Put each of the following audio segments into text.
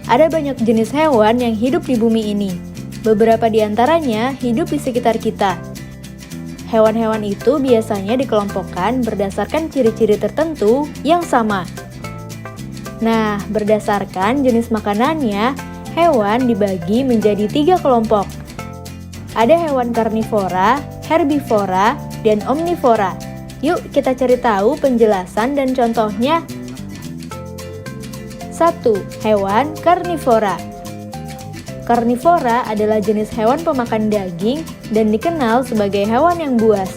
Ada banyak jenis hewan yang hidup di bumi ini. Beberapa di antaranya hidup di sekitar kita. Hewan-hewan itu biasanya dikelompokkan berdasarkan ciri-ciri tertentu yang sama. Nah, berdasarkan jenis makanannya, hewan dibagi menjadi 3 kelompok. Ada hewan karnivora, herbivora, dan omnivora. Yuk kita cari tahu penjelasan dan contohnya. 1. Hewan karnivora. Karnivora adalah jenis hewan pemakan daging dan dikenal sebagai hewan yang buas.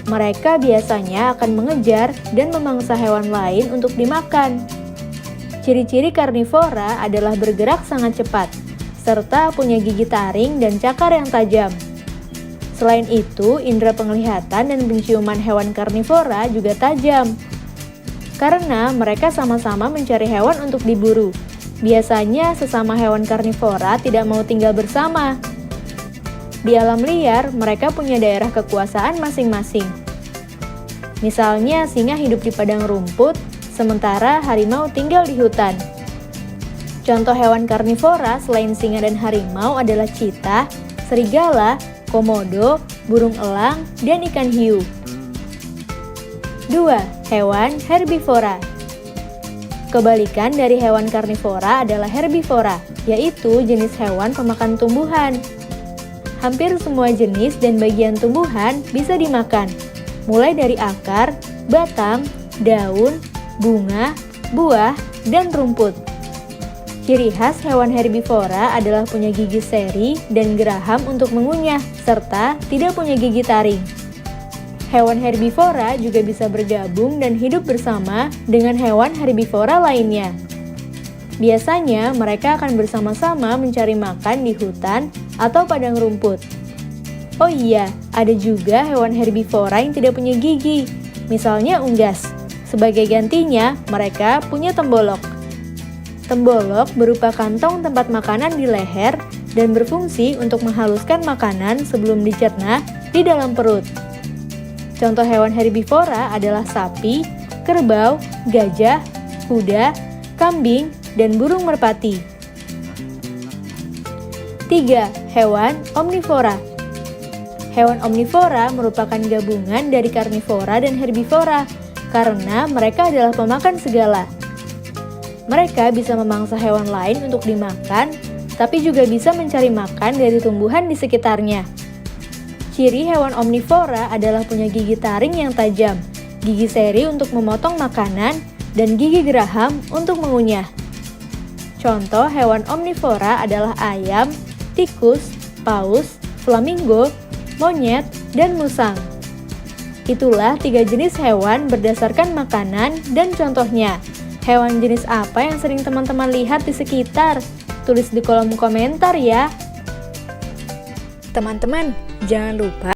Mereka biasanya akan mengejar dan memangsa hewan lain untuk dimakan. Ciri-ciri karnivora adalah bergerak sangat cepat, serta punya gigi taring dan cakar yang tajam. Selain itu, indera penglihatan dan penciuman hewan karnivora juga tajam. Karena mereka sama-sama mencari hewan untuk diburu. Biasanya sesama hewan karnivora tidak mau tinggal bersama. Di alam liar, mereka punya daerah kekuasaan masing-masing. Misalnya, singa hidup di padang rumput, sementara harimau tinggal di hutan. Contoh hewan karnivora selain singa dan harimau adalah cheetah, serigala, komodo, burung elang, dan ikan hiu. 2. Hewan herbivora. Kebalikan dari hewan karnivora adalah herbivora, yaitu jenis hewan pemakan tumbuhan. Hampir semua jenis dan bagian tumbuhan bisa dimakan, mulai dari akar, batang, daun, bunga, buah, dan rumput. Ciri khas hewan herbivora adalah punya gigi seri dan geraham untuk mengunyah, serta tidak punya gigi taring. Hewan herbivora juga bisa bergabung dan hidup bersama dengan hewan herbivora lainnya. Biasanya mereka akan bersama-sama mencari makan di hutan atau padang rumput. Oh iya, ada juga hewan herbivora yang tidak punya gigi, misalnya unggas. Sebagai gantinya, mereka punya tembolok. Tembolok berupa kantong tempat makanan di leher dan berfungsi untuk menghaluskan makanan sebelum dicerna di dalam perut. Contoh hewan herbivora adalah sapi, kerbau, gajah, kuda, kambing, dan burung merpati. 3. Hewan omnivora. Hewan omnivora merupakan gabungan dari karnivora dan herbivora karena mereka adalah pemakan segala. Mereka bisa memangsa hewan lain untuk dimakan, tapi juga bisa mencari makan dari tumbuhan di sekitarnya. Ciri hewan omnivora adalah punya gigi taring yang tajam, gigi seri untuk memotong makanan, dan gigi geraham untuk mengunyah. Contoh hewan omnivora adalah ayam, tikus, paus, flamingo, monyet, dan musang. Itulah 3 jenis hewan berdasarkan makanan dan contohnya. Hewan jenis apa yang sering teman-teman lihat di sekitar? Tulis di kolom komentar ya. Teman-teman, jangan lupa